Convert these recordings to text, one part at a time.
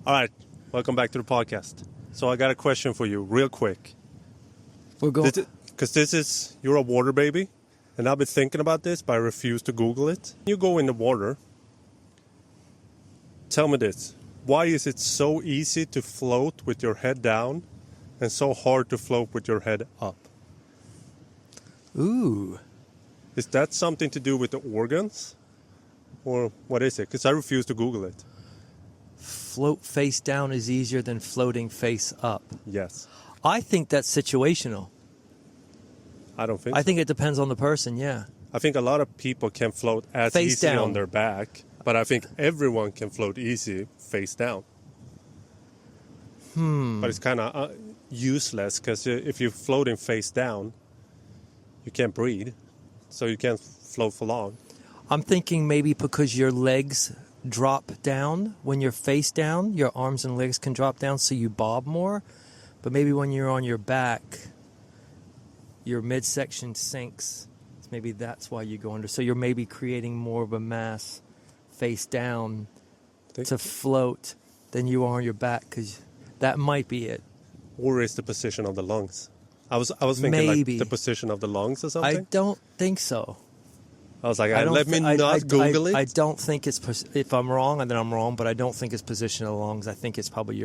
All right, welcome back to the podcast. So I got a question for you, real quick. We're going... Because you're a water baby, and I've been thinking about this, but I refuse to Google it. You go in the water. Tell me this. Why is it so easy to float with your head down and so hard to float with your head up? Ooh. Is that something to do with the organs? Or what is it? Because I refuse to Google it. Float face down is easier than floating face up. Yes. I think that's situational. I don't think I think it depends on the person, yeah. I think a lot of people can float as face easy down on their back, but I think everyone can float easy face down. But it's kind of useless because if you're floating face down, you can't breathe, so you can't float for long. I'm thinking maybe because your legs drop down when you're face down, your arms and legs can drop down so you bob more. But maybe when you're on your back, your midsection sinks. Maybe that's why you go under. So you're maybe creating more of a mass face down to float than you are on your back, because that might be it. Or is the position of the lungs? I was thinking maybe. Like the position of the lungs or something. I don't think so. I was like, let me not Google it. I don't think it's, if I'm wrong, then I'm wrong, but I don't think it's position of the lungs. I think it's probably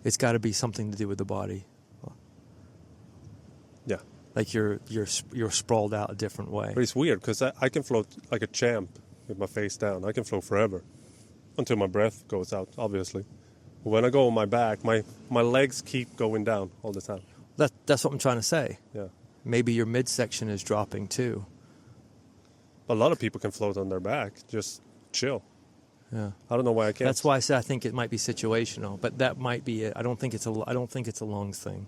it's got to be something to do with the body. Yeah. Like you're sprawled out a different way. But it's weird because I can float like a champ with my face down. I can float forever until my breath goes out, obviously. But when I go on my back, my legs keep going down all the time. That's what I'm trying to say. Yeah. Maybe your midsection is dropping too. A lot of people can float on their back, just chill. Yeah. I don't know why I can't. That's why I said I think it might be situational, but that might be it. I don't think it's a lungs thing.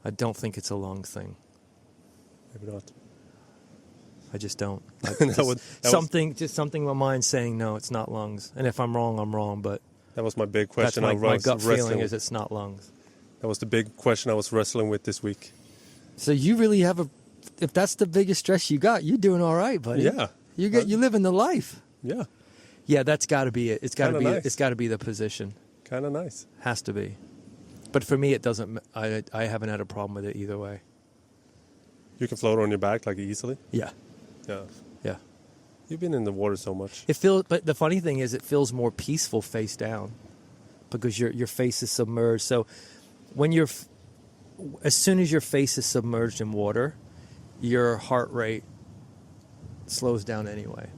I don't think it's a lungs thing. Maybe not. I just don't. Something in my mind saying no, it's not lungs. And if I'm wrong, I'm wrong. But that was my big question. My gut feeling is it's not lungs. That was the big question I was wrestling with this week. So you really have if that's the biggest stress you got, you're doing all right, buddy. Yeah. You living the life. Yeah. Yeah, that's got to be it. It's got to be. Nice. It's got to be the position. Kind of nice. Has to be. But for me, it doesn't. I haven't had a problem with it either way. You can float on your back like easily. Yeah. Yeah. Yeah. You've been in the water so much. But the funny thing is, it feels more peaceful face down, because your face is submerged. So when as soon as your face is submerged in water, your heart rate slows down anyway.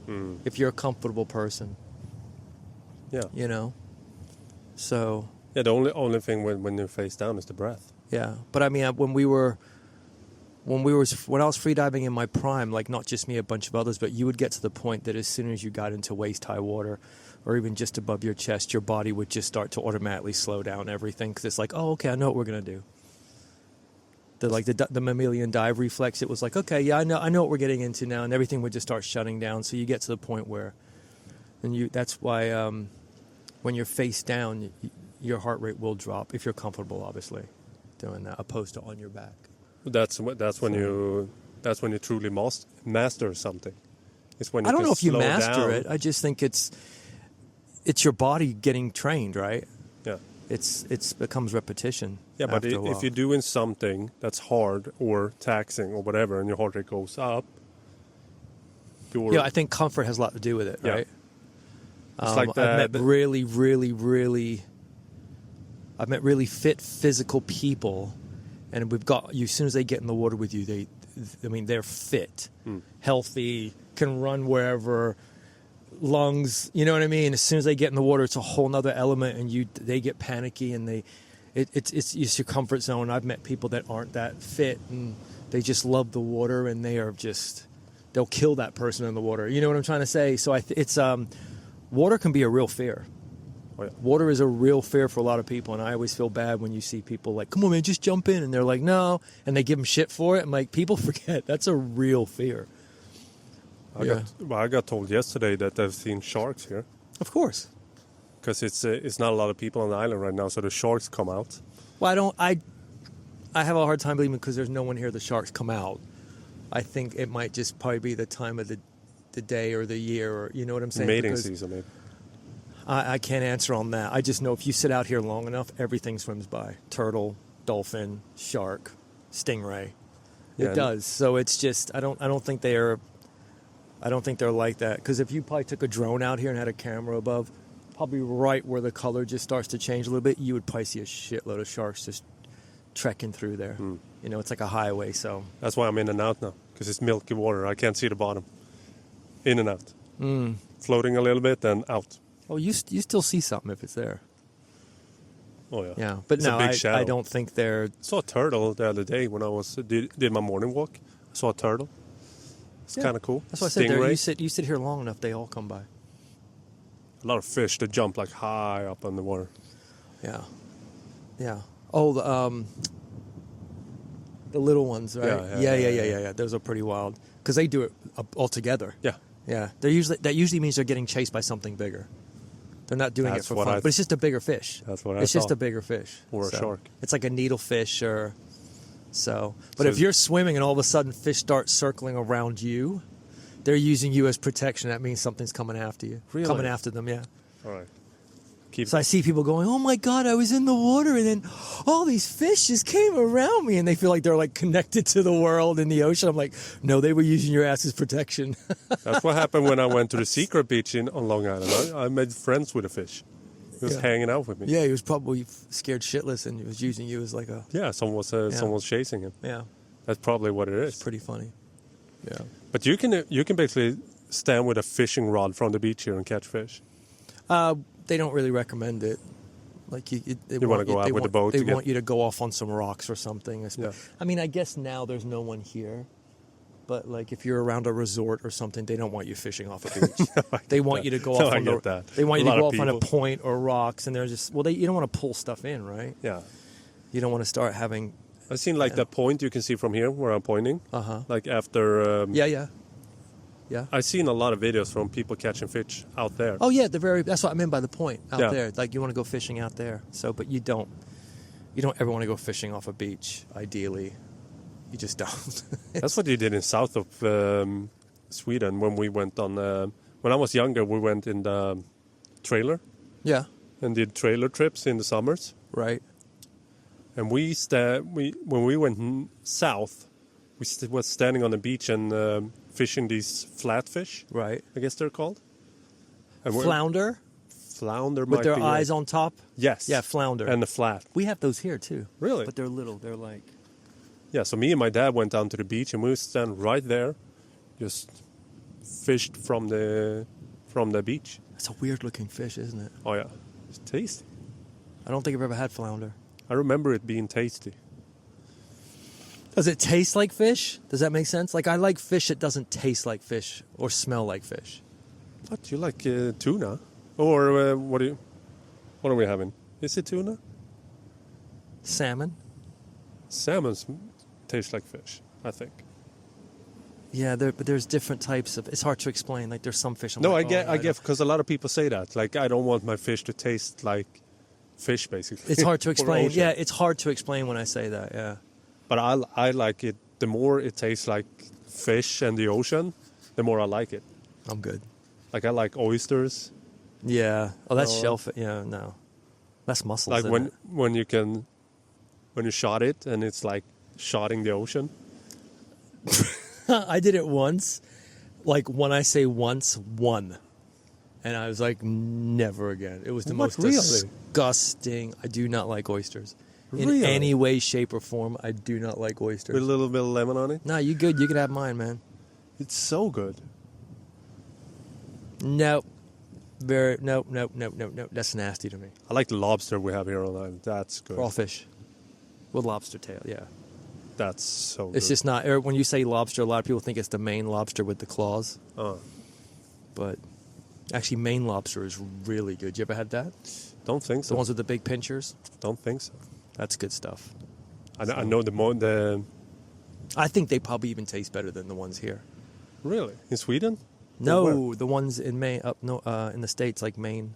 If you're a comfortable person. Yeah. You know. So. Yeah, the only thing when you're face down is the breath. Yeah, but I mean, when I was freediving in my prime, like not just me, a bunch of others, but you would get to the point that as soon as you got into waist high water, or even just above your chest, your body would just start to automatically slow down everything, because it's like, oh, okay, I know what we're gonna do. The mammalian dive reflex. It was like, okay, yeah, I know what we're getting into now, and everything would just start shutting down. So you get to the point where, that's why when you're face down, your heart rate will drop if you're comfortable, obviously, doing that, opposed to on your back. That's when you truly master something. It's when you I don't know if you master down. it. I just think it's your body getting trained, right? Yeah. It becomes repetition. Yeah, but if you're doing something that's hard or taxing or whatever, and your heart rate goes up, I think comfort has a lot to do with it, right? It's like that. I've met really fit physical people, and we've got you. As soon as they get in the water with you, they're fit, healthy, can run wherever, lungs. You know what I mean? As soon as they get in the water, it's a whole nother element, and they get panicky, and it's your comfort zone. I've met people that aren't that fit, and they just love the water, and they'll kill that person in the water. You know what I'm trying to say? So water can be a real fear. Oh, yeah. Water is a real fear for a lot of people, and I always feel bad when you see people like, come on, man, just jump in. And they're like, no, and they give them shit for it. I'm like, people forget. That's a real fear. I got told yesterday that they've seen sharks here. Of course. Because it's not a lot of people on the island right now, so the sharks come out. Well, I have a hard time believing because there's no one here the sharks come out. I think it might just probably be the time of the day or the year, or you know what I'm saying? Mating season, maybe. I can't answer on that. I just know if you sit out here long enough, everything swims by. Turtle, dolphin, shark, stingray. Yeah, It does. So it's just I don't think they're like that. Because if you probably took a drone out here and had a camera above, probably right where the color just starts to change a little bit, you would probably see a shitload of sharks just trekking through there. You know, it's like a highway. So that's why I'm in and out now, because it's milky water. I can't see the bottom. In and out. Floating a little bit and out. oh, you still see something if it's there. Oh, yeah. Yeah, but It's a no, big I shadow. don't think they're. I saw a turtle the other day when I was did my morning walk. I saw a turtle. It's kind of cool. That's why I said there, Stingray. you sit here long enough, they all come by. A lot of fish that jump like high up on the water. Yeah, yeah. Oh, the little ones, right? Yeah. Those are pretty wild because they do it all together. Yeah. Yeah, that usually means they're getting chased by something bigger. They're not doing That's it for what fun, I- but it's just a bigger fish. That's what I It's just saw. a bigger fish Or a shark. It's like a needlefish or so. But So if you're swimming and all of a sudden fish start circling around you, they're using you as protection. That means something's coming after you. Really? Coming after them, yeah. All right. Keep. So I see people going, "Oh my God, I was in the water, and then all these fish just came around me," and they feel like they're like connected to the world in the ocean. I'm like, "No, they were using your ass as protection." That's what happened when I went to the secret beach on Long Island. I made friends with a fish. He was Yeah. hanging out with me. Yeah, he was probably scared shitless, and he was using you as like a Yeah, someone was chasing him. yeah. That's probably what it is. Pretty funny. Yeah. But you can basically stand with a fishing rod from the beach here and catch fish. They don't really recommend it. Like they You wanna want go out they with the want- boat They to get- want you to go off on some rocks or something. Yeah. I mean, I guess now there's no one here, but like if you're around a resort or something, they don't want you fishing off a beach. They want you to go No, off I on get the. that. They want you A to lot go of off on a people- point or rocks, and they're just you don't want to pull stuff in, right? Yeah. You don't want to start having. I've seen like that point you can see from here where I'm pointing. Uh-huh. Like after. Yeah. I've seen a lot of videos from people catching fish out there. Oh yeah, that's what I meant by the point out Yeah. there. Like you want to go fishing out there. So, but you don't ever want to go fishing off a beach. Ideally, you just don't. That's what you did in south of Sweden when we went on. When I was younger, we went in the trailer Yeah. and did trailer trips in the summers. Right. And when we went south, we was standing on the beach and fishing these flatfish. Right. I guess they're called. And Flounder flounder with might their be eyes it. on top. Yes. Yeah, flounder. And the flat. We have those here too. Really? But they're little. They're like. Yeah. So me and my dad went down to the beach and we would stand right there, just fished from the beach. It's a weird looking fish, isn't it? Oh yeah, it's tasty. I don't think I've ever had flounder. I remember it being tasty. Does it taste like fish? Does that make sense? Like I like fish that doesn't taste like fish or smell like fish. What, you like tuna? Or what are we having? Is it tuna? Salmon. Salmons taste like fish, I think. Yeah, but there's different types of. It's hard to explain. Like there's some fish. I'm No, like, I get because a lot of people say that. Like, I don't want my fish to taste like fish, basically. It's hard to Or explain. ocean. Yeah, it's hard to explain when I say that. Yeah. But I like it. The more it tastes like fish and the ocean, the more I like it. I'm good. Like, I like oysters. Yeah. Oh, that's No. shellfish. Yeah, no. That's mussels. Like isn't when you shot it and it's like shotting the ocean. it? I did it once. Like when I say once, one. And I was like, never again. It was the What, most really? disgusting. I do not like oysters. In Really? any way, shape, or form, I do not like oysters. With a little bit of lemon on it. No, you good. You can have mine, man. It's so good. Nope. Nope. That's nasty to me. I like the lobster we have here on island. That's good. Crawfish with lobster tail, yeah. That's so good. It's just not, when you say lobster, a lot of people think it's the Maine lobster with the claws. But actually, Maine lobster is really good. You ever had that? Don't think The so. ones with the big pinchers? Don't think so. That's good stuff. I know the I think they probably even taste better than the ones here. really in Sweden. No, where? the ones in Maine, in the States, like Maine,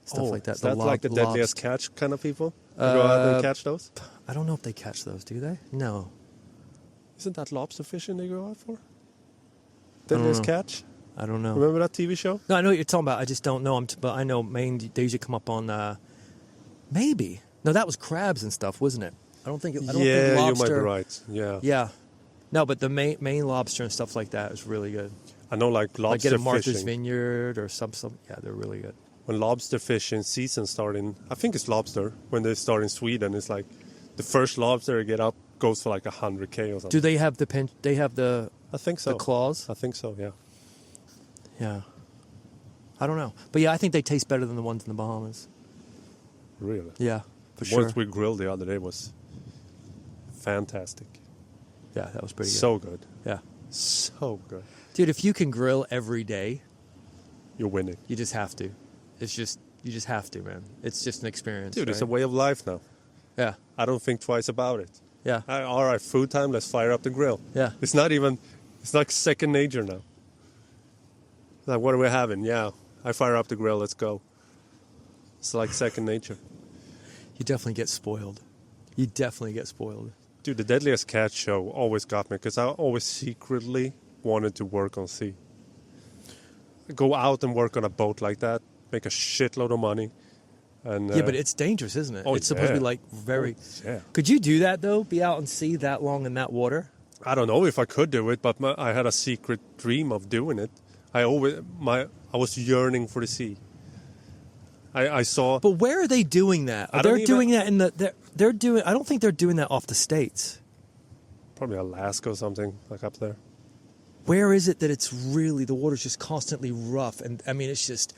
stuff like that. Is that like the deadliest catch kind of people? They go out and catch those? I don't know if they catch those, do they? No. Isn't that lobster fishing they go out for? Deadliest know. catch? I don't know. Remember that TV show? No, I know what you're talking about. I just don't know. But I know Maine. They usually come up on. Maybe no, that was crabs and stuff, wasn't it? I don't think. I don't think lobster. You might be right. Yeah. Yeah. No, but the Maine lobster and stuff like that is really good. I know, like lobster like get a Martha's fishing. Vineyard or some. Yeah, they're really good. When lobster fishing season starting, I think it's lobster. When they start in Sweden, it's like the first lobster to get up goes for like 100K or something. Do they have the pinch? They have the. I think so. The claws. I think so. Yeah. Yeah. I don't know, but yeah, I think they taste better than the ones in the Bahamas. Really? Yeah, for The sure. ones we grilled the other day was fantastic. Yeah, that was pretty good. So good. Yeah. So good. Dude, if you can grill every day, You're winning. you just have to. It's just you just have to, man. It's just an experience. Dude, right? it's a way of life now. Yeah. I don't think twice about it. Yeah. All right, food time, let's fire up the grill. Yeah. It's like second nature now. Like, what are we having? Yeah, I fire up the grill, let's go. It's like second nature. You definitely get spoiled. You definitely get spoiled. Dude, the Deadliest Catch show always got me because I always secretly wanted to work on sea. Go out and work on a boat like that, make a shitload of money. And, Yeah, but it's dangerous, isn't it? oh, It's supposed to be yeah. like very. yeah. Could you do that though? Be out and sea that long in that water? I don't know if I could do it, but I had a secret dream of doing it. I was yearning for the sea. I saw. But where are they doing that? I don't They're even- doing that in the. They're doing. I don't think they're doing that off the states. Probably Alaska or something, like up there. Where is it that it's really the water's just constantly rough, and I mean it's just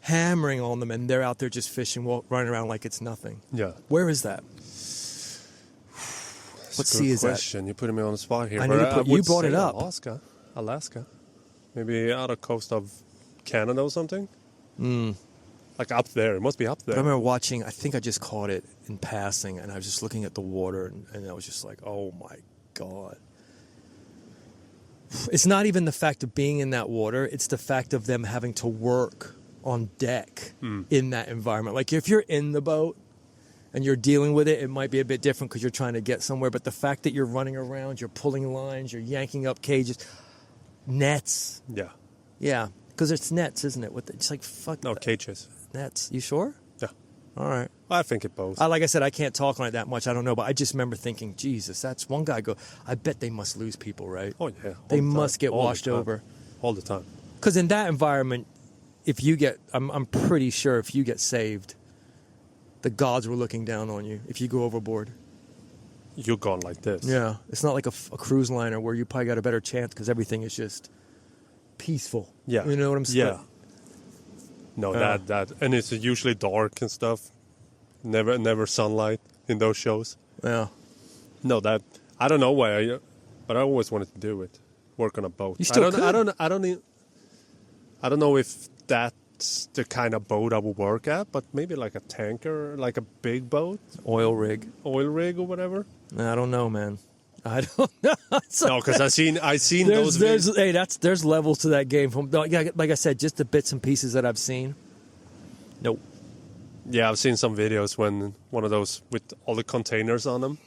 hammering on them, and they're out there just fishing, running around like it's nothing. Yeah. Where is that? What That's a sea good is that? question. You're putting me on the spot here. I but know you would brought it say up. Alaska. Maybe out of coast of Canada or something. Like up there. It must be up But I there. remember watching. I think I just caught it in passing, and I was just looking at the water, and I was just like, "Oh my god!" It's not even the fact of being in that water; it's the fact of them having to work on deck in that environment. Like if you're in the boat and you're dealing with it, it might be a bit different because you're trying to get somewhere. But the fact that you're running around, you're pulling lines, you're yanking up cages, nets, Yeah. yeah, because it's nets, isn't it? It's like fuck. No, cages. Nets. You sure? Yeah. All right. I think it both. Like I said, I can't talk on it that much. I don't know, but I just remember thinking, Jesus, that's one guy. I bet they must lose people, right? Oh, yeah. all They the time. must get All the washed time. over. All the time. Because in that environment, if you get, I'm pretty sure if you get saved, the gods were looking down on you if you go overboard. You're gone like this. Yeah. It's not like a cruise liner where you probably got a better chance because everything is just peaceful. Yeah. You know what I'm saying? Yeah. No, that. And it's usually dark and stuff. Never sunlight in those shows. Yeah. No, that. I don't know why, but I always wanted to do it. Work on a boat. You still could. I don't know if that's the kind of boat I would work at, but maybe like a tanker, like a big boat, Oil rig. oil rig or whatever. I don't know, man. I don't know. No, because I seen those videos. Hey, there's levels to that game. From like I said, just the bits and pieces that I've seen. Nope. Yeah, I've seen some videos when one of those with all the containers on them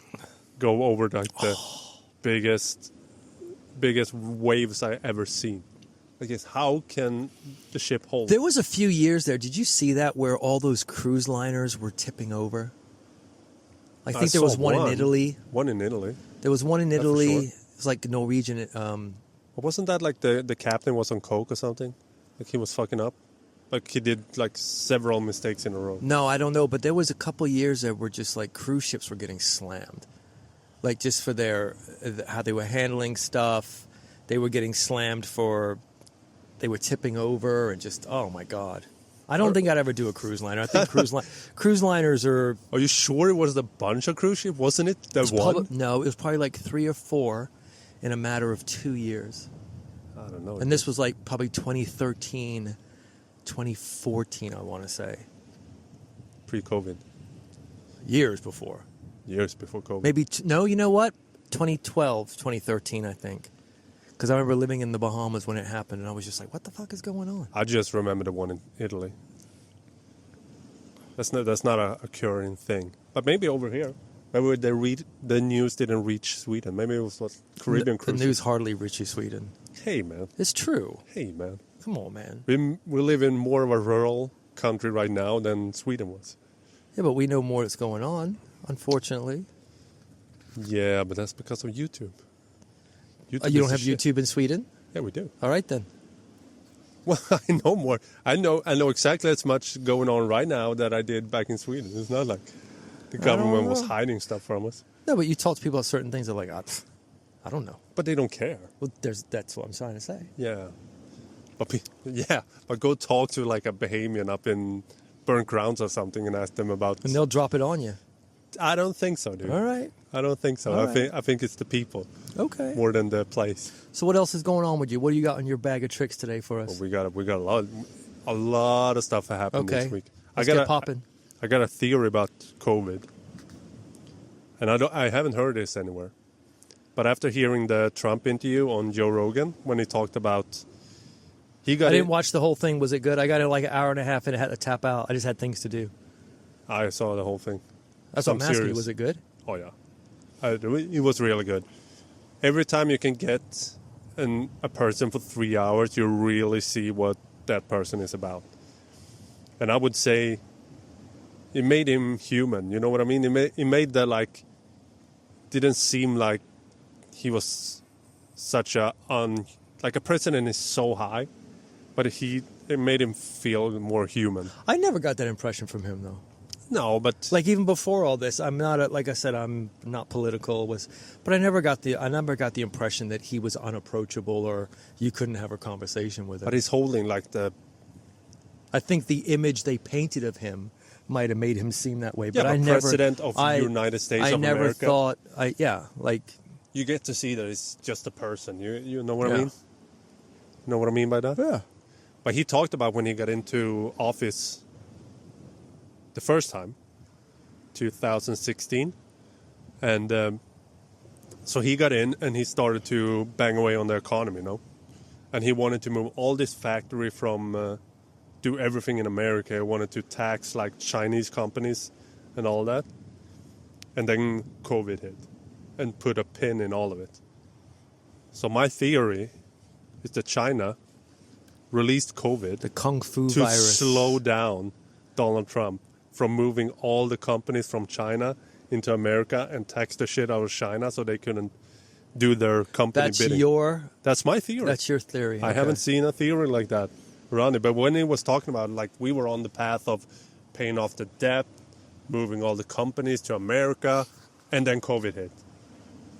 go over like the biggest waves I ever seen. I guess how can the ship hold? There was a few years there. Did you see that where all those cruise liners were tipping over? I think there was one in Italy. One in Italy. There was one in for Italy. sure. It was like Norwegian. Wasn't that like the captain was on coke or something? Like he was fucking up? Like he did like several mistakes in a row. No, I don't know. But there was a couple years there where just like cruise ships were getting slammed. Like just for how they were handling stuff. They were getting slammed they were tipping over and just, oh my God. I don't think I'd ever do a cruise liner. I think cruise liners are... Are you sure it was a bunch of cruise ships? Wasn't it the one? No, it was probably like 3 or 4 in a matter of 2 years. I don't know. And this was like probably 2013, 2014, I want to say. Pre-COVID. Years before. Years before COVID. Maybe, no, you know what? 2012, 2013, I think. Because I remember living in the Bahamas when it happened, and I was just like, what the fuck is going on? I just remember the one in Italy. That's not a occurring thing. But maybe over here. Maybe the news didn't reach Sweden. Maybe it was what Caribbean cruise. The news hardly reaches Sweden. Hey, man. It's true. Hey, man. Come on, man. We live in more of a rural country right now than Sweden was. Yeah, but we know more that's going on, unfortunately. Yeah, but that's because of YouTube. YouTube You is don't the have shit. YouTube in Sweden? Yeah, we do. All right, then. Well, I know more. I know exactly as much going on right now that I did back in Sweden. It's not like the government was hiding stuff from us. No, but you talk to people about certain things, they're like, I don't know. But they don't care. Well, that's what I'm trying to say. Yeah. But go talk to like a Bahamian up in burnt grounds or something and ask them about... And they'll drop it on you. I don't think so, dude. All right. I don't think so. All right. I think it's the people Okay. more than the place. So what else is going on with you? What do you got in your bag of tricks today for us? Well, we got a lot of stuff that happened Okay. this week. Let's get popping. I got a theory about COVID, and I haven't heard this anywhere. But after hearing the Trump interview on Joe Rogan, when he talked about, I didn't watch the whole thing. Was it good? I got it like an hour and a half and I had to tap out. I just had things to do. I saw the whole thing. That's what I'm asking you. Was it good? Oh yeah, it was really good. Every time you can get a person for 3 hours, you really see what that person is about. And I would say it made him human. You know what I mean? It made that like didn't seem like he was such like a president is so high, but it made him feel more human. I never got that impression from him, though. No, but Like even before all this, I'm not like I said, I'm not political. But I never got the impression that he was unapproachable or you couldn't have a conversation with him. but he's holding like the I think the image they painted of him might have made him seem that way. Yeah, But I but never, president of the United States I of never America. thought, like You get to see that it's just a person. You know what Yeah. I mean? You know what I mean by that? yeah. But he talked about when he got into office the first time, 2016. And so he got in and he started to bang away on the economy, you know? And he wanted to move all this factory from, do everything in America. He wanted to tax like Chinese companies and all that. And then COVID hit and put a pin in all of it. So my theory is that China released COVID The Kung Fu to virus. slow down Donald Trump from moving all the companies from China into America and tax the shit out of China so they couldn't do their company That's bidding. That's my theory. That's your theory. I Okay. haven't seen a theory like that around it. But when he was talking about like we were on the path of paying off the debt, moving all the companies to America, and then COVID hit.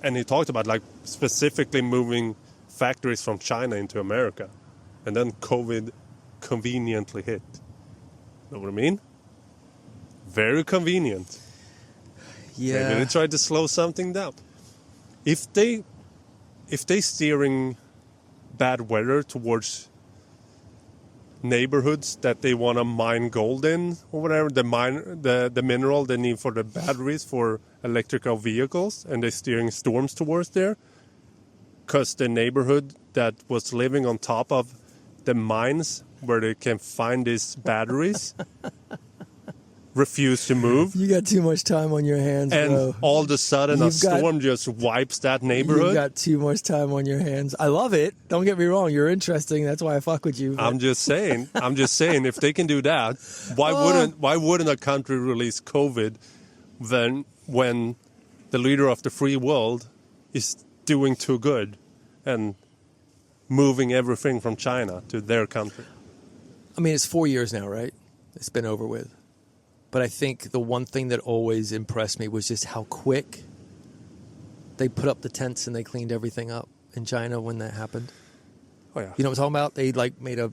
And he talked about like specifically moving factories from China into America. And then COVID conveniently hit. Know what I mean? Very convenient. Yeah. Maybe they tried to slow something down. If they steering bad weather towards neighborhoods that they want to mine gold in or whatever, the mineral they need for the batteries for electrical vehicles, and they're steering storms towards there, because the neighborhood that was living on top of the mines where they can find these batteries refuse to move. You got too much time on your hands, And bro. all of a sudden, a You've got- storm just wipes that You neighborhood. got too much time on your hands. I love it. Don't get me wrong. You're interesting. That's why I fuck with you. I'm just saying. If they can do that, why wouldn't a country release COVID then when the leader of the free world is doing too good and moving everything from China to their country? I mean, it's 4 years now, right? It's been over with. But I think the one thing that always impressed me was just how quick they put up the tents and they cleaned everything up in China when that happened. Oh yeah, You know what I'm talking about? They like made a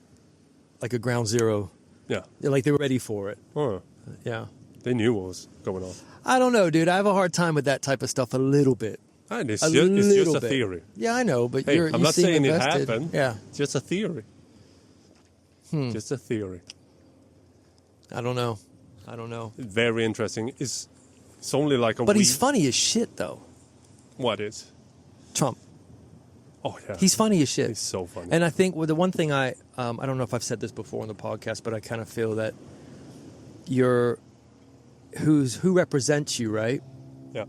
ground zero. yeah. Like they were ready for it. Oh, Yeah. they knew what was going on. I don't know, dude. I have a hard time with that type of stuff a little bit. And it's A just little a bit. theory. Yeah, I know, but Hey, you I'm not seem saying invested. it happened. Yeah. It's just a theory. Just a theory. I don't know. Very interesting. It's only like a But week. he's funny as shit, though. What is? Trump. Oh yeah. He's funny as shit. He's so funny. And I think the one thing I don't know if I've said this before on the podcast, but I kind of feel that who represents you, right, yeah.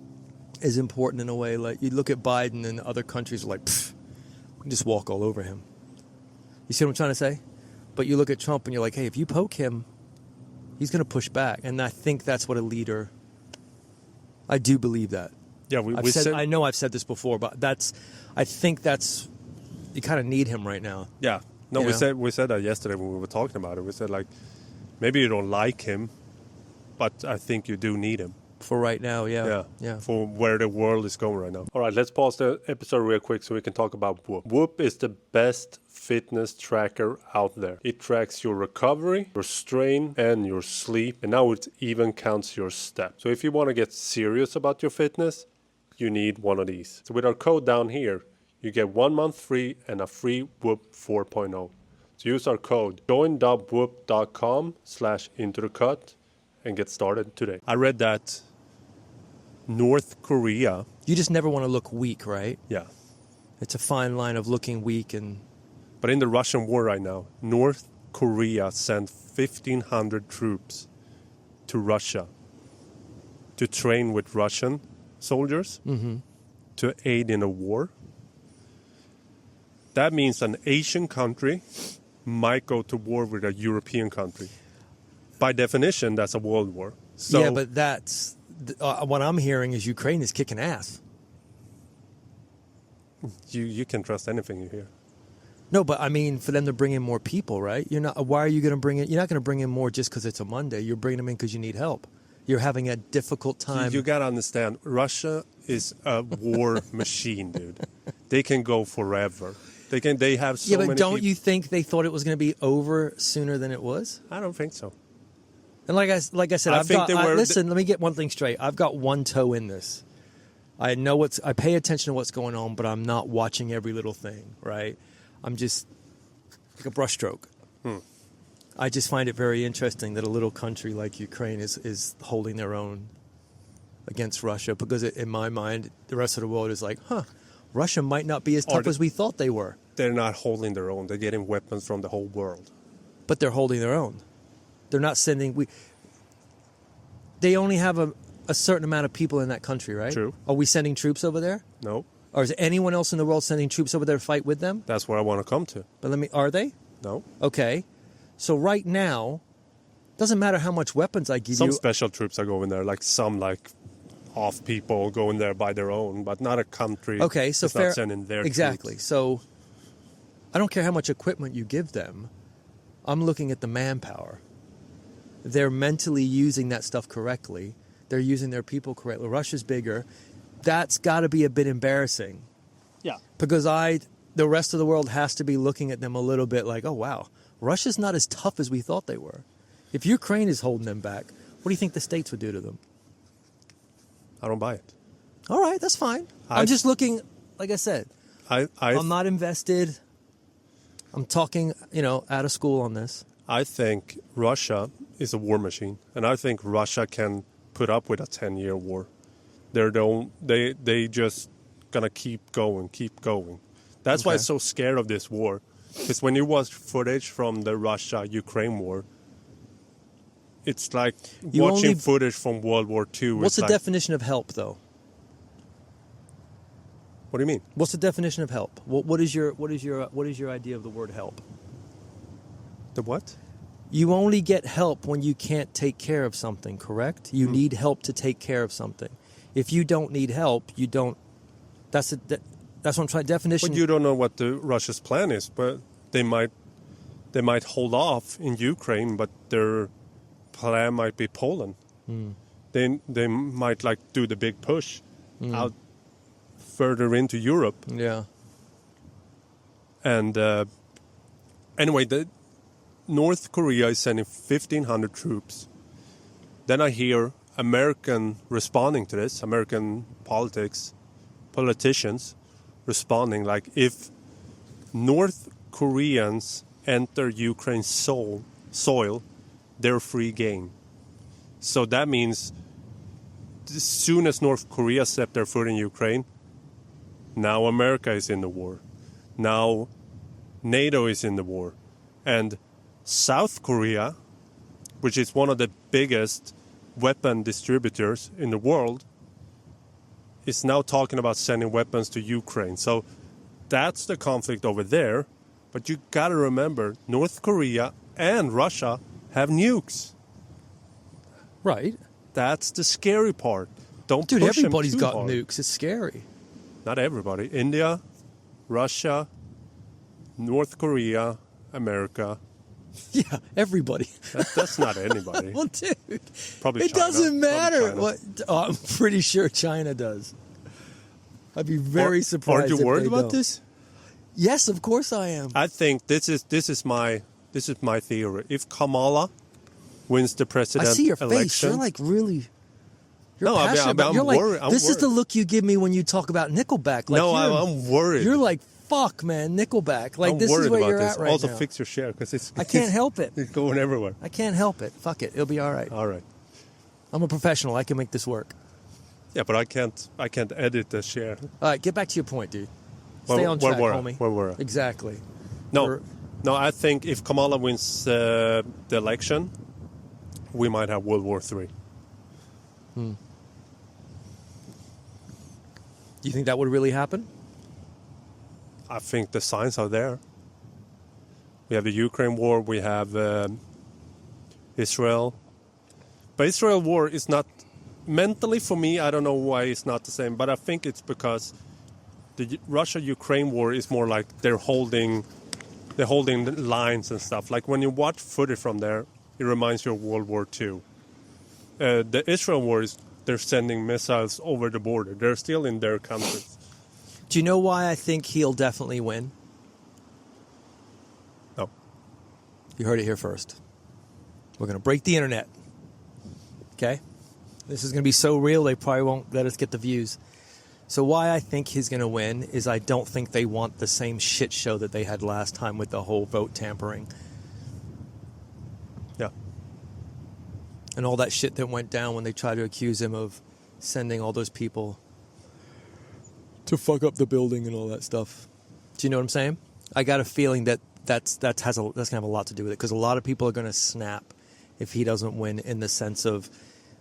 is important in a way. Like you look at Biden and other countries are like, pfft, just walk all over him. You see what I'm trying to say? But you look at Trump and you're like, hey, if you poke him, he's going to push back. And I think that's what a leader... I do believe that. Yeah, I know I've said this before, but I think that's... You kind of need him right now. Yeah. No, we said that yesterday when we were talking about it. We said, like, maybe you don't like him, but I think you do need him. For right now, yeah. For where the world is going right now. All right, let's pause the episode real quick so we can talk about Whoop. Whoop is the best fitness tracker out there. It tracks your recovery, your strain, and your sleep. And now it even counts your steps. So if you want to get serious about your fitness, you need one of these. So with our code down here, you get 1 month free and a free Whoop 4.0. So use our code join.whoop.com/intothecut and get started today. I read that North Korea... You just never want to look weak, right? Yeah. It's a fine line of looking weak and... But in the Russian war right now, North Korea sent 1,500 troops to Russia to train with Russian soldiers to aid in a war. That means an Asian country might go to war with a European country. By definition, that's a world war. So, yeah, but that's... what I'm hearing is Ukraine is kicking ass. You can trust anything you hear. No, but I mean, for them to bring in more people, right? Why are you going to bring in? You're not going to bring in more just because it's a Monday. You're bringing them in because you need help. You're having a difficult time. You got to understand, Russia is a war machine, dude. They can go forever. They have so many. Yeah, but don't you think they thought it was going to be over sooner than it was? I don't think so. And like I said, listen, let me get one thing straight. I've got one toe in this. I pay attention to what's going on, but I'm not watching every little thing, right? I'm just like a brushstroke. I just find it very interesting that a little country like Ukraine is holding their own against Russia because in my mind, the rest of the world is like, Russia might not be as tough as we thought they were. They're not holding their own. They're getting weapons from the whole world. But they're holding their own. They're not sending... They only have a certain amount of people in that country, right? True. Are we sending troops over there? No. Or is anyone else in the world sending troops over there to fight with them? That's where I want to come to. But are they? No. Okay. So right now, doesn't matter how much weapons I give you. Some special troops are going there, like some off people going there by their own, but not a country. Okay, so not sending their exactly. troops. So I don't care how much equipment you give them. I'm looking at the manpower. They're mentally using that stuff correctly. They're using their people correctly. Russia's bigger. That's got to be a bit embarrassing. Yeah. Because the rest of the world has to be looking at them a little bit like, oh, wow, Russia's not as tough as we thought they were. If Ukraine is holding them back, what do you think the States would do to them? I don't buy it. All right, that's fine. I'm just looking, like I said, I'm not invested. I'm talking, out of school on this. I think Russia is a war machine, and I think Russia can put up with a 10-year war. They just gonna keep going. That's why I'm so scared of this war. Because when you watch footage from the Russia-Ukraine war, it's like watching footage from World War II. What's the definition of help, though? What do you mean? What's the definition of help? What is your idea of the word help? The what? You only get help when you can't take care of something, correct? You need help to take care of something. If you don't need help, you don't. That's what I'm trying. Definition. But you don't know what Russia's plan is. But they might hold off in Ukraine, but their plan might be Poland. They might do the big push out further into Europe. Yeah. And anyway, North Korea is sending 1,500 troops. Then I hear American responding to this, American politicians responding if North Koreans enter Ukraine's soil, they're free game. So that means as soon as North Korea set their foot in Ukraine, now America is in the war. Now NATO is in the war. And South Korea, which is one of the biggest weapon distributors in the world, is now talking about sending weapons to Ukraine. So That's the conflict over there. But you got to remember, North Korea and Russia have nukes. Right. That's the scary part. Don't Dude, push them everybody's too got hard. nukes. It's scary. Not everybody. India, Russia, North Korea, America. Yeah, everybody. That's not anybody. Well, dude, Probably it China. doesn't Probably matter. China. What? Oh, I'm pretty sure China does. I'd be very surprised. Aren't you if worried they about don't. this? Yes, of course I am. I think this is my theory. If Kamala wins the I president see your election, face. You're like really. You're No, I mean, passionate about. I'm You're like, worried. I'm this is the worried. look you give me when you talk about Nickelback. Like no, you're, I'm worried. You're like, fuck, man, Nickelback. Like I'm this worried is where about you're this. at right also, now. fix your share because it's. I can't help it. It's going everywhere. I can't help it. Fuck it. It'll be all right. All right. I'm a professional. I can make this work. Yeah, but I can't edit the share. All right, get back to your point, dude. Stay on track, homie. Where were I? Exactly. No, I think if Kamala wins the election, we might have World War III. Do you think that would really happen? I think the signs are there. We have the Ukraine war. We have Israel. But Israel war is not mentally for me. I don't know why it's not the same. But I think it's because the Russia-Ukraine war is more like they're holding lines and stuff. Like when you watch footage from there, it reminds you of World War II. The Israel war is they're sending missiles over the border. They're still in their countries. Do you know why I think he'll definitely win? No. You heard it here first. We're going to break the internet. Okay? This is going to be so real, they probably won't let us get the views. So why I think he's going to win is I don't think they want the same shit show that they had last time with the whole vote tampering. Yeah. And all that shit that went down when they tried to accuse him of sending all those people to fuck up the building and all that stuff. Do you know what I'm saying? I got a feeling that that's going to have a lot to do with it because a lot of people are going to snap if he doesn't win in the sense of,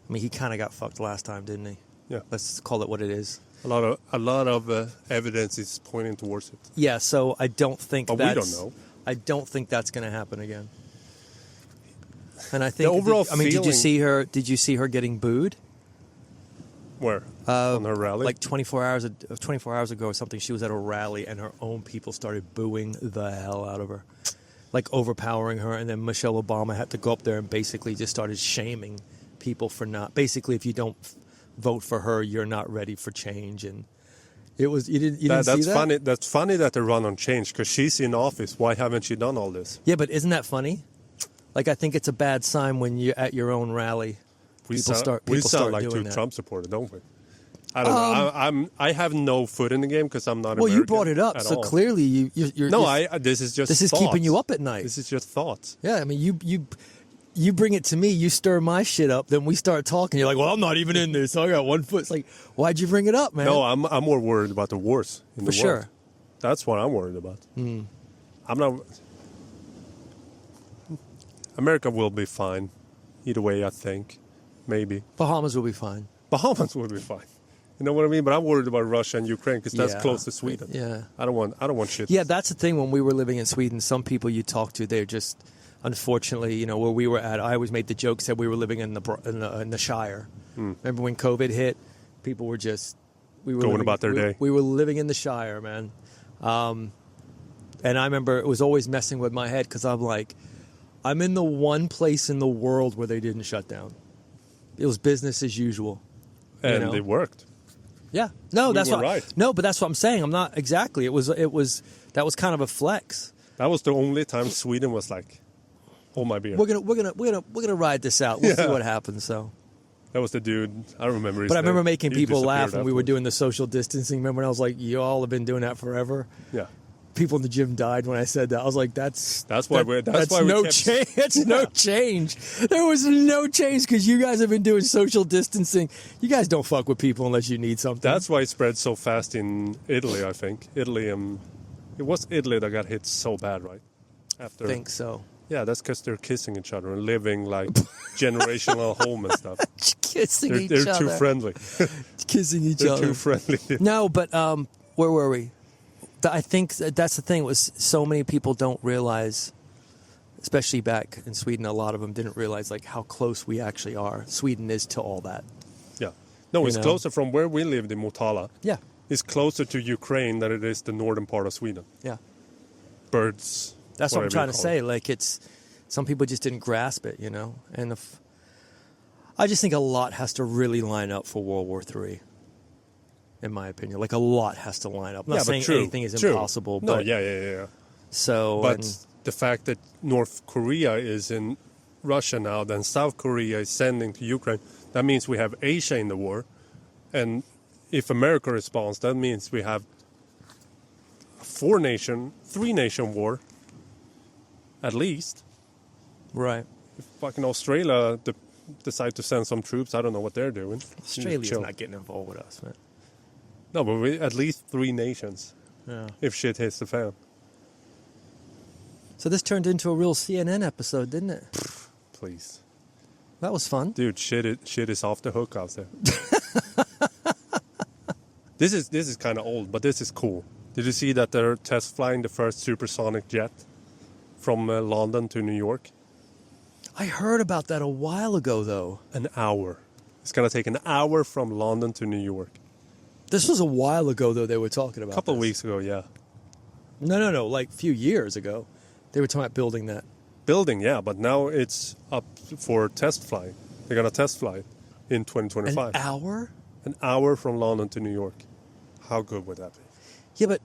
I mean, he kind of got fucked last time, didn't he? Yeah. Let's call it what it is. A lot of evidence is pointing towards it. Yeah, so I don't think But we don't know. I don't think that's going to happen again. And I think The overall did you see her? Did you see her getting booed? Where? On her rally? Like 24 hours ago or something, she was at a rally and her own people started booing the hell out of her. Like overpowering her, and then Michelle Obama had to go up there and basically just started shaming people for not. Basically, if you don't vote for her, you're not ready for change, and it was you didn't see that? Funny. That's funny that they run on change because she's in office. Why haven't she done all this? Yeah, but isn't that funny? Like I think it's a bad sign when you're at your own rally. We People sound like doing two that. Trump supporters, don't we? I don't know. I have no foot in the game because I'm not. Well, American you brought it up, at so all. clearly you're. No, this is just. This is thoughts. keeping you up at night. This is just thoughts. Yeah, I mean you bring it to me, you stir my shit up, then we start talking. You're like, well, I'm not even in this, so I got 1 foot. It's like, why'd you bring it up, man? No, I'm more worried about the wars in the For world. sure. That's what I'm worried about. I'm not. America will be fine, either way. I think, maybe Bahamas will be fine. Bahamas will be fine. You know what I mean? But I'm worried about Russia and Ukraine because that's Yeah. close to Sweden. Yeah. I don't want shit. Yeah, that's the thing. When we were living in Sweden, some people you talk to, they're just, unfortunately, you know, where we were at. I always made the joke, said we were living in the Shire. Remember when COVID hit? People were just Going about their day. We were living in the Shire, man. And I remember it was always messing with my head because I'm like, I'm in the one place in the world where they didn't shut down. It was business as usual. And you know? it worked. Yeah. No, that's were what. right. No, but that's what I'm saying. I'm not exactly. It was. That was kind of a flex. That was the only time Sweden was like, "Oh my beer." We're gonna ride this out. We'll see what happens. So. That was the dude. I don't remember his But I remember name. making He people laugh disappeared when we were afterwards. doing the social distancing. Remember when I was like, "You all have been doing that forever." Yeah. People in the gym died when I said that. I was like, "That's why we no kept- change. That's no change. There was no change because you guys have been doing social distancing. You guys don't fuck with people unless you need something." That's why it spread so fast in Italy. I think Italy. It was Italy that got hit so bad, right? After. I think so. Yeah, that's because they're kissing each other and living like generational home and stuff. Kissing each They're other. too friendly. Kissing each They're other. too friendly. No, but where were we? I think that's the thing. Was so many people don't realize, especially back in Sweden, a lot of them didn't realize like how close we actually are. Sweden is to all that. Yeah. No, it's know? closer from where we lived in Motala. Yeah. It's closer to Ukraine than it is the northern part of Sweden. Yeah. Birds. That's what I'm whatever trying you to call say. it. Like some people just didn't grasp it, And I just think a lot has to really line up for World War III. In my opinion, like a lot has to line up. I'm not saying anything is impossible, No, but yeah. so. But the fact that North Korea is in Russia now, then South Korea is sending to Ukraine, that means we have Asia in the war. And if America responds, that means we have a 3-nation war, at least. Right. If fucking Australia decide to send some troops, I don't know what they're doing. Australia's Chill. not getting involved with us, man. No, but at least 3 nations. Yeah. If shit hits the fan. So this turned into a real CNN episode, didn't it? Please. That was fun. Dude, shit is off the hook out there. This is kind of old, but this is cool. Did you see that they're test flying the first supersonic jet from London to New York? I heard about that a while ago, though. An hour. It's going to take an hour from London to New York. This was a while ago, though, they were talking about A couple of this. weeks ago, yeah. No, like a few years ago. They were talking about building that. Building, yeah, but now it's up for test flying. They're going to test fly in 2025. An hour? An hour from London to New York. How good would that be? Yeah, but...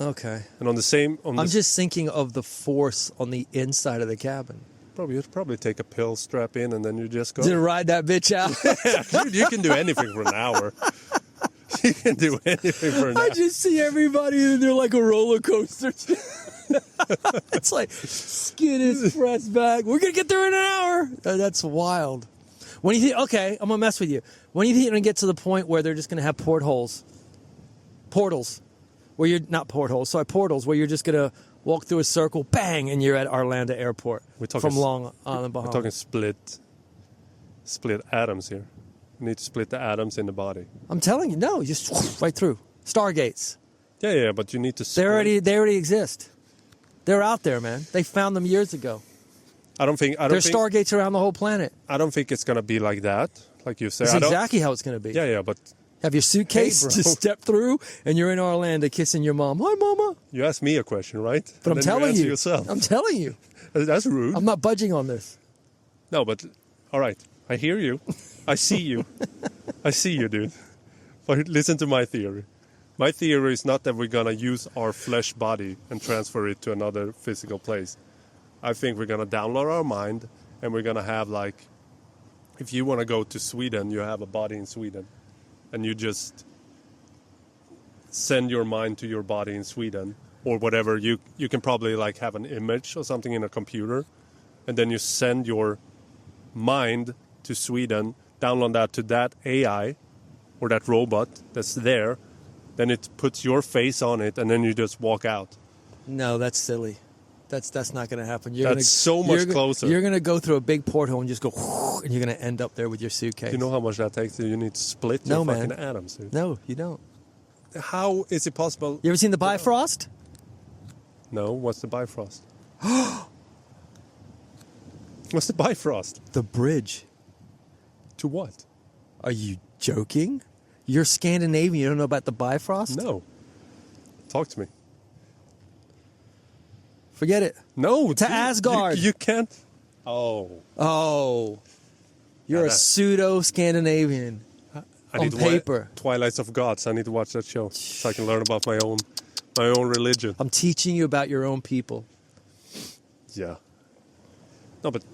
Okay. And on the same... I'm just thinking of the force on the inside of the cabin. You'd probably take a pill, strap in, and then you just go. Did it ride that bitch out? Dude, you can do anything for an hour. You can do anything for an hour. I just see everybody and they're like a roller coaster. It's like skin is pressed back. We're gonna get there in an hour. That's wild. When you think, okay, I'm gonna mess with you. When you think you're gonna get to the point where they're just gonna have portals, where you're not portholes, where you're just gonna walk through a circle, bang, and you're at Arlanda Airport from Long Island, Bahamas. We're talking split atoms here. You need to split the atoms in the body. I'm telling you, no, just right through. Stargates. Yeah, but you need to split. They already exist. They're out there, man. They found them years ago. There's Stargates around the whole planet. I don't think it's gonna be like that, like you say. That's exactly how it's gonna be. Yeah, but have your suitcase, just step through, and you're in Orlando kissing your mom. Hi, mama. You asked me a question, right? But I'm telling you. Yourself. I'm telling you. That's rude. I'm not budging on this. No, but all right. I hear you. I see you. I see you, dude. But listen to my theory. My theory is not that we're going to use our flesh body and transfer it to another physical place. I think we're going to download our mind, and we're going to have, like, if you want to go to Sweden, you have a body in Sweden. And you just send your mind to your body in Sweden or whatever. You can probably, like, have an image or something in a computer. And then you send your mind to Sweden, download that to that AI or that robot that's there, then it puts your face on it, and then you just walk out. No, that's silly. That's not going to happen. So much closer. You're going to go through a big porthole and just go, and you're going to end up there with your suitcase. You know how much that takes? You need to split your fucking atoms, dude. No, you don't. How is it possible? You ever seen the Bifrost? No, what's the Bifrost? What's the Bifrost? The bridge. To what? Are you joking? You're Scandinavian. You don't know about the Bifrost? No. Talk to me. Forget it. No. To Asgard. You can't. Oh. You're a pseudo-Scandinavian on paper. Twilights of Gods. I need to watch that show so I can learn about my own religion. I'm teaching you about your own people. Yeah. No, but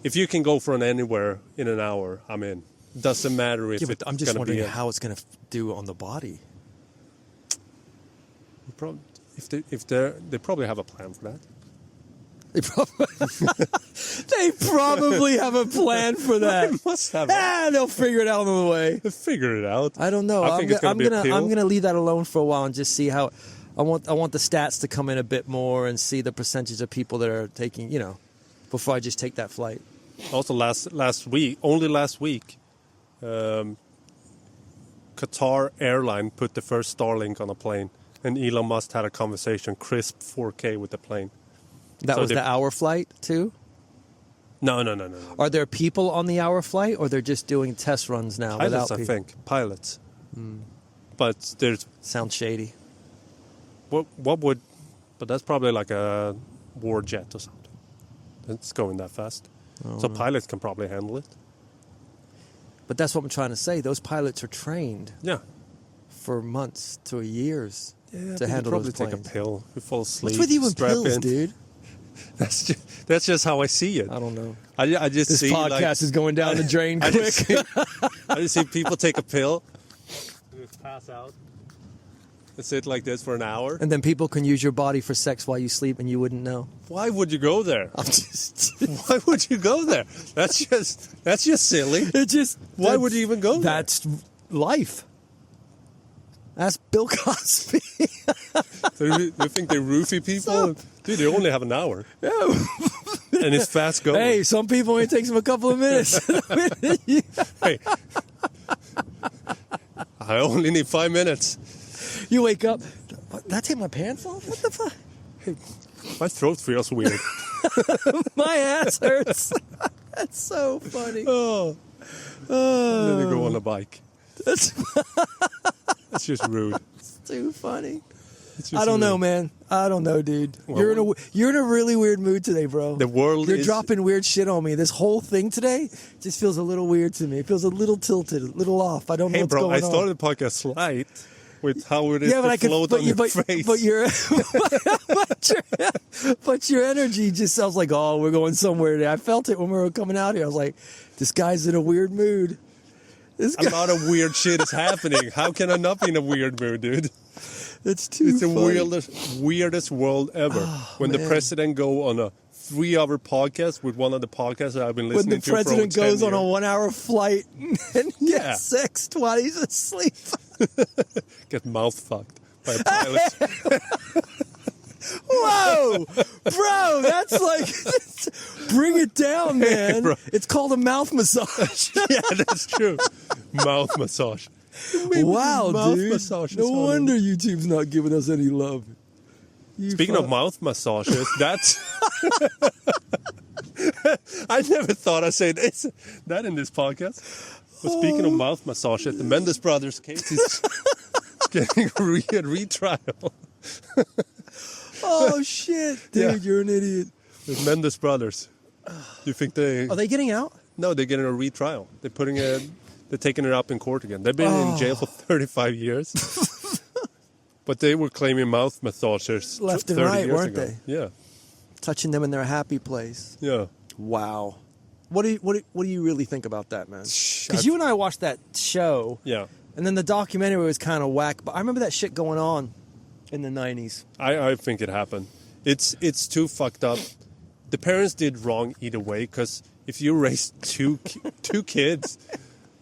if you can go from anywhere in an hour, I'm in. Doesn't matter if it's I'm just going to be... wondering how it's going to do on the body. They probably have a plan for that. They probably have a plan for that. They must have. They'll figure it out on the way. They'll figure it out. I don't know. I'm gonna leave that alone for a while and just see how. I want the stats to come in a bit more and see the percentage of people that are taking. Before I just take that flight. Also, last week, Qatar airline put the first Starlink on a plane, and Elon Musk had a conversation, crisp 4K with the plane. That So was the hour flight too? No. Are there people on the hour flight, or they're just doing test runs now? Pilots, without I people? think. Pilots. But there's... Sounds shady. What would... But that's probably like a war jet or something. It's going that fast. So pilots can probably handle it. But that's what I'm trying to say. Those pilots are trained Yeah. for months to years Yeah, to handle probably those planes. take a pill. You fall asleep. What's with you and strap pills, in. dude? That's just how I see it. I don't know. I just This see podcast is going down the drain I quick. just see people take a pill, pass out, and sit like this for an hour. And then people can use your body for sex while you sleep, and you wouldn't know. Why would you go there? I'm just. Why would you go there? That's just silly. It just. Why would you even go there? That's life. That's Bill Cosby. So you think they roofie people? Dude, they only have an hour. Yeah. And it's fast going. Hey, some people it takes them a couple of minutes. Hey. I only need 5 minutes. You wake up. What, did I take my pants off? What the fuck? Hey, my throat feels weird. My ass hurts. That's so funny. Oh. And then you go on a bike. That's That's just rude. too funny. It's just I don't know, rude. man. I don't know, dude. Well, You're in a really weird mood today, bro. The world You're is... dropping weird shit on me. This whole thing today just feels a little weird to me. It feels a little tilted, a little off. I don't know Hey, what's bro, going I on. started the podcast slight with how it is Yeah, but to I could. float But on you, your but, face. but your, but your energy just sounds like, oh, we're going somewhere today. I felt it when we were coming out here. I was like, this guy's in a weird mood. This A guy, lot of weird shit is happening. How can I not be in a weird mood, dude? it's too. It's the funny. weirdest world ever. When the man. president go on a 3-hour podcast with one of the podcasts that I've been When listening the to for over president 10 goes on a years. 1-hour flight and Yeah. gets sexed while he's asleep. Get mouth fucked by a pilot. Whoa, bro, that's like, bring it down, man. bro. It's called a mouth massage. Yeah, that's true. Mouth massage. Wow, mouth dude. massages No on it. wonder YouTube's not giving us any love. You Speaking of mouth massages, that's... I never thought I'd say this, that in this podcast. But speaking of mouth massages, the Mendez brothers case is getting a retrial. Oh shit, dude, Yeah. you're an idiot. The Mendez brothers. You think they... Are they getting out? No, they're getting a retrial. They're taking it up in court again. They've been in jail for 35 years. But they were claiming mouth massagers Left and 30 right, years weren't ago. they? Yeah, Touching them in their happy place. yeah. Wow. What do you really think about that, man? Shh, Because you and I watched that show, Yeah. and then the documentary was kind of whack. But I remember that shit going on in the 90s. I think it happened. It's too fucked up. The parents did wrong either way, because if you raise two kids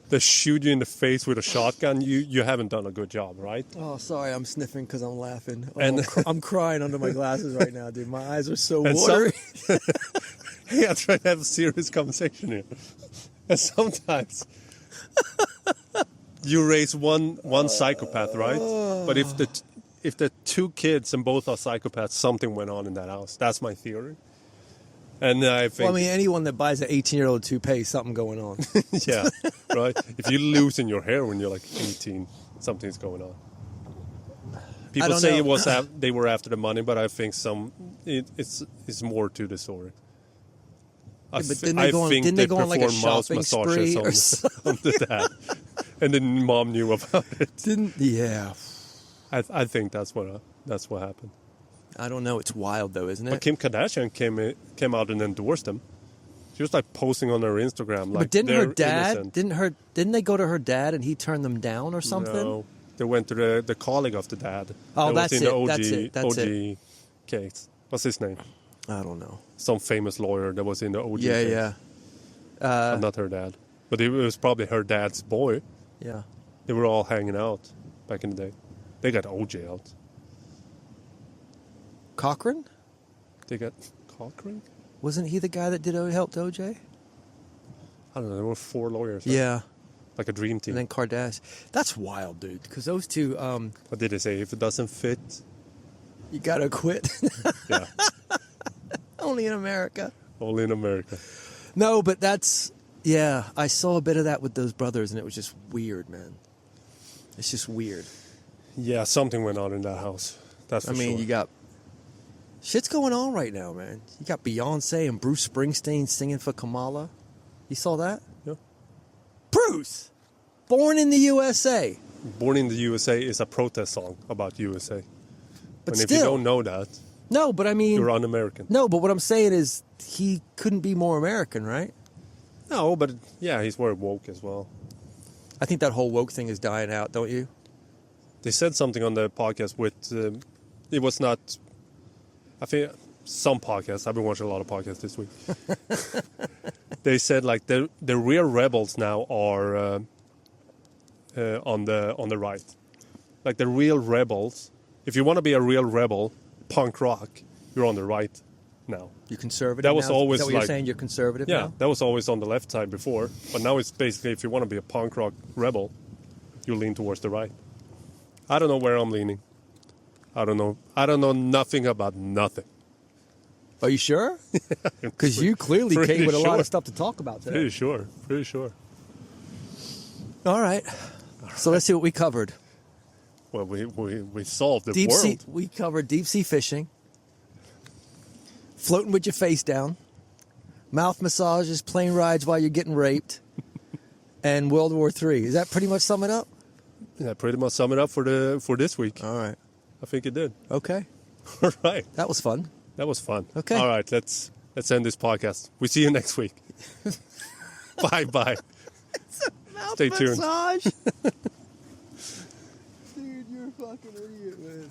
that shoot you in the face with a shotgun, you haven't done a good job, right? Oh, sorry, I'm sniffing because I'm laughing. Oh, And- I'm crying under my glasses right now, dude. My eyes are so And watery. Hey, I'm trying to have a serious conversation here. And sometimes you raise one psychopath, right? But if the two kids and both are psychopaths, something went on in that house. That's my theory. And I think, Well, I mean, anyone that buys an 18-year-old toupee, something going on. yeah, right. If you lose in your hair when you're like 18, something's going on. People don't say know. it was they were after the money, but I think it's more to the story. I but think didn't they go on like a performed mouth shopping massages spree or something? on the dad, and then mom knew about it. Yeah. I think that's what happened. I don't know. It's wild, though, isn't it? But Kim Kardashian came out and endorsed him. She was like posting on her Instagram, like, but didn't her they're dad? innocent. Didn't they go to her dad and he turned them down or something? No, they went to the colleague of the dad. Oh, that that's was in it. the OG, That's it. That's OG it. case. What's his name? I don't know. Some famous lawyer that was in the OG Yeah, case. yeah, But not her dad. But it was probably her dad's boy. yeah. They were all hanging out back in the day. They got OJ out. Cochran? They got Cochran? Wasn't he the guy that helped OJ? I don't know. There were 4 lawyers. right? Yeah. like a dream team. And then Kardashian. That's wild, dude. Because those two, What did they say? If it doesn't fit, you gotta quit. yeah, Only in America. only in America. No, but that's, yeah, I saw a bit of that with those brothers, and it was just weird, man. It's just weird. Yeah, something went on in that house. That's for I mean, sure. you got shit's going on right now, man. You got Beyonce and Bruce Springsteen singing for Kamala. You saw that? Yeah. Bruce, born in the USA. Born in the USA is a protest song about USA. But and if still, you don't know that, no, but I mean, you're un-American. no, but what I'm saying is he couldn't be more American, right? No, but yeah, he's very woke as well. I think that whole woke thing is dying out, don't you? They said something on the podcast with, it was not, I think some podcasts, I've been watching a lot of podcasts this week. They said like the real rebels now are on the right. Like the real rebels, if you want to be a real rebel, punk rock, you're on the right now. You're conservative. That was now? always Is that what you're like- saying? You're conservative Yeah, now? that was always on the left side before, but now it's basically if you want to be a punk rock rebel, you lean towards the right. I don't know where I'm leaning. I don't know nothing about nothing. Are you sure? Because you clearly pretty came with a lot sure. of stuff to talk about today. Pretty sure. All right. So let's see what we covered. Well, we solved the Deep world. sea. We covered deep sea fishing, floating with your face down, mouth massages, plane rides while you're getting raped, and World War III. Is that pretty much sum it up? Yeah, pretty much sum it up for this week. All right. I think it did. Okay. All right. That was fun. That was fun. Okay. All right, let's end this podcast. We see you next week. Bye. Stay tuned. Massage. Dude, you're a fucking idiot, man.